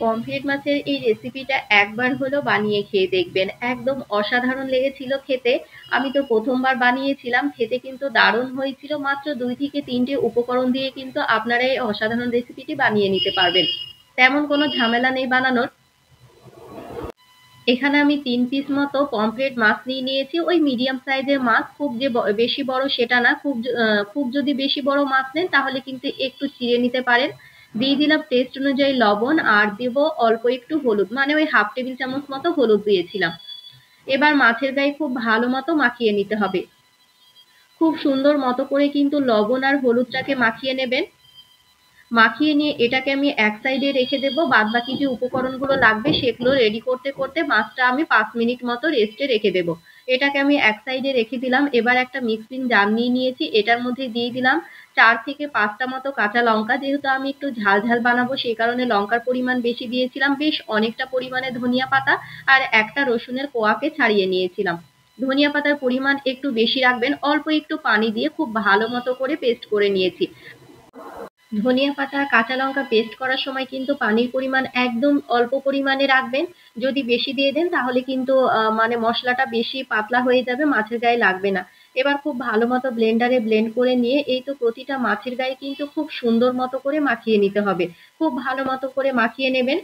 Pomfret মাছের এই রেসিপিটা একবার হলেও বানিয়ে খেয়ে দেখবেন, একদম অসাধারণ লেগেছিল খেতে। আমি তো প্রথমবার বানিয়েছিলাম, খেতে কিন্তু দারুণ হয়েছিল। মাত্র 2 থেকে 3টে উপকরণ দিয়ে কিন্তু আপনারা এই অসাধারণ রেসিপিটি বানিয়ে নিতে পারবেন, তেমন কোনো ঝামেলা নেই বানানোর। এখানে আমি 3 পিস মতো পমফ্রেট মাছ নিয়ে নিয়েছি, ওই মিডিয়াম সাইজের মাছ, খুব যে বেশি বড় সেটা না। খুব যদি বেশি বড় মাছ নেন তাহলে কিন্তু একটু চিড়ে নিতে পারেন। দিয়ে দিলাম টেস্ট অনুযায়ী লবণ, আর দেব অল্প একটু হলুদ, মানে ওই হাফ টেবিল চামচ মতো হলুদ দিয়েছিলাম। এবার মাছের গায়ে খুব ভালো মতো মাখিয়ে নিতে হবে। খুব সুন্দর মতো করে কিন্তু লবণ আর হলুদটাকে মাখিয়ে নেবেন। মাখিয়ে নিয়ে এটাকে আমি এক সাইডে রেখে দেবো। বাদ বাকি যে উপকরণগুলো লাগবে সেগুলো রেডি করতে করতে মাছটা আমি 5 মিনিট মতো রেস্টে রেখে দেবো। এটাকে আমি এক সাইডে রেখে দিলাম। এবার একটা মিক্সিং জার নিয়ে নিয়েছি, এটার মধ্যে দিয়ে দিলাম 4 থেকে 5টা মতো কাঁচা লঙ্কা। যেহেতু আমি একটু ঝাল ঝাল বানাবো সেই কারণে লঙ্কার পরিমাণ বেশি দিয়েছিলাম। বেশ অনেকটা পরিমাণে ধনিয়া পাতা আর একটা রসুনের কোয়াকে ছাড়িয়ে নিয়েছিলাম। ধনিয়া পাতার পরিমাণ একটু বেশি রাখবেন, অল্প একটু পানি দিয়ে খুব ভালো মতো করে পেস্ট করে নিয়েছি। ধনিয়া পাতা আর কাঁচা লঙ্কা পেস্ট করার সময় কিন্তু পানির পরিমাণ একদম অল্প পরিমাণে রাখবেন। যদি বেশি দিয়ে দেন তাহলে কিন্তু মানে মশলাটা বেশি পাতলা হয়ে যাবে, মাছের গায়ে লাগবে না। এবার খুব ভালো মতো ব্লেন্ডারে ব্লেন্ড করে নিয়ে এই তো প্রতিটা মাছের গায়ে কিন্তু খুব সুন্দর মতো করে মাখিয়ে নিতে হবে। খুব ভালো মতো করে মাখিয়ে নেবেন।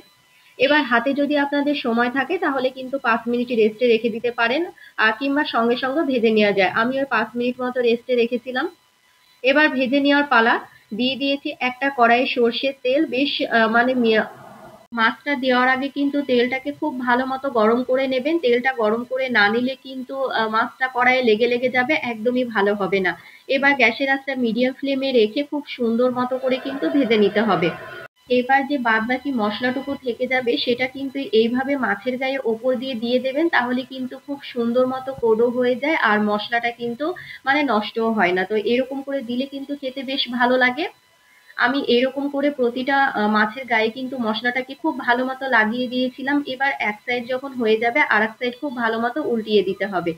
এবার হাতে যদি আপনাদের সময় থাকে তাহলে কিন্তু 5 মিনিট রেস্টে রেখে দিতে পারেন, আর কিংবা সঙ্গে সঙ্গে ভেজে নেওয়া যায়। আমি ওই 5 মিনিট মতো রেস্টে রেখেছিলাম। এবার ভেজে নেওয়ার পালা। দিয়ে দিয়েছি একটা কড়াইয়ে সর্ষের তেল। বেশ মানে মাছটা দেওয়ার আগে কিন্তু তেলটাকে খুব ভালো মতো গরম করে নেবেন। তেলটা গরম করে না নিলে কিন্তু মাছটা কড়াইয়ে লেগে লেগে যাবে, একদমই ভালো হবে না। এবার গ্যাসের আঁচটা মিডিয়াম ফ্লেমে রেখে খুব সুন্দর মতো করে কিন্তু ভেজে নিতে হবে। এবার যে বাদবাকি মশলাটুকু থেকে যাবে সেটা কিন্তু এইভাবে মাছের গায়ে ওপর দিয়ে দিয়ে দেবেন, তাহলে কিন্তু খুব সুন্দর মতো কোডো হয়ে যায় আর মশলাটা কিন্তু মানে নষ্টও হয় না। তো এরকম করে দিলে কিন্তু খেতে বেশ ভালো লাগে। আমি এরকম করে প্রতিটা মাছের গায়ে কিন্তু মশলাটাকে খুব ভালো মতো লাগিয়ে দিয়েছিলাম। এবার এক সাইড যখন হয়ে যাবে আরেক সাইড খুব ভালো মতো উল্টিয়ে দিতে হবে।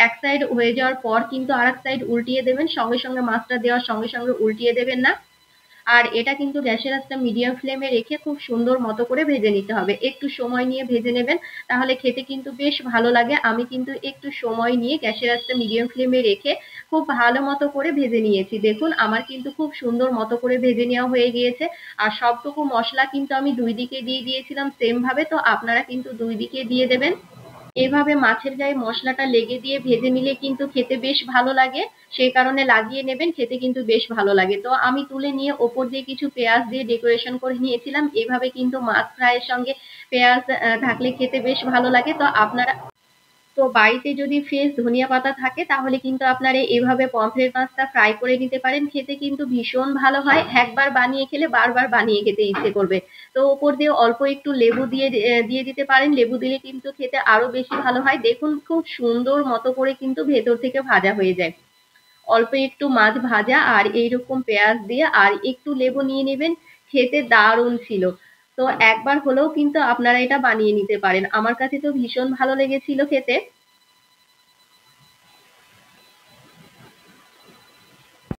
এক সাইড হয়ে যাওয়ার পর কিন্তু আরেক সাইড উল্টিয়ে দেবেন, সঙ্গে সঙ্গে মাছটা দেওয়ার সঙ্গে সঙ্গে উল্টিয়ে দেবেন না। আর এটা কিন্তু গ্যাসের আঁচটা মিডিয়াম ফ্লেমে রেখে খুব সুন্দর মতো করে ভেজে নিতে হবে। একটু সময় নিয়ে ভেজে নেবেন, তাহলে খেতে কিন্তু বেশ ভালো লাগে। আমি কিন্তু একটু সময় নিয়ে গ্যাসের আঁচটা মিডিয়াম ফ্লেমে রেখে খুব ভালো মতো করে ভেজে নিয়েছি। দেখুন আমার কিন্তু খুব সুন্দর মতো করে ভেজে নেওয়া হয়ে গিয়েছে। আর সবটুকু মশলা কিন্তু আমি 2 দিকে দিয়ে দিয়েছিলাম সেম ভাবে, তো আপনারা কিন্তু 2 দিকে দিয়ে দেবেন। এভাবে মাছের গায়ে মশলাটা লেগে দিয়ে ভেজে নিলে কিন্তু খেতে বেশ ভালো লাগে। সেই কারণে লাগিয়ে নেবেন, খেতে কিন্তু বেশ ভালো লাগে। তো আমি তুলে নিয়ে ওপর দিয়ে কিছু পেঁয়াজ দিয়ে ডেকোরেশন করে নিয়েছিলাম। এভাবে কিন্তু মাছ ফ্রাইয়ের সঙ্গে পেঁয়াজ থাকলে খেতে বেশ ভালো লাগে। তো আপনারা তো বাড়িতে যদি ফ্রেশ ধনিয়া পাতা থাকে তাহলে কিন্তু আপনারা এভাবে পমফ্রেট মাছটা ফ্রাই করে নিতে পারেন। খেতে কিন্তু ভীষণ ভালো হয়, একবার বানিয়ে খেলে বারবার বানিয়ে খেতে ইচ্ছে করবে। তো ওপর দিয়ে অল্প একটু লেবু দিয়ে দিতে পারেন। লেবু দিলে কিন্তু খেতে আরো বেশি ভালো হয়। দেখুন খুব সুন্দর মতো করে কিন্তু ভেতর থেকে ভাজা হয়ে যায়। অল্প একটু মাছ ভাজা আর এইরকম পেঁয়াজ দিয়ে আর একটু লেবু নিয়ে নেবেন, খেতে দারুণ ছিল। তো একবার হলেও কিন্তু আপনারা এটা বানিয়ে নিতে পারেন। আমার কাছে তো ভীষণ ভালো লেগেছিল খেতে।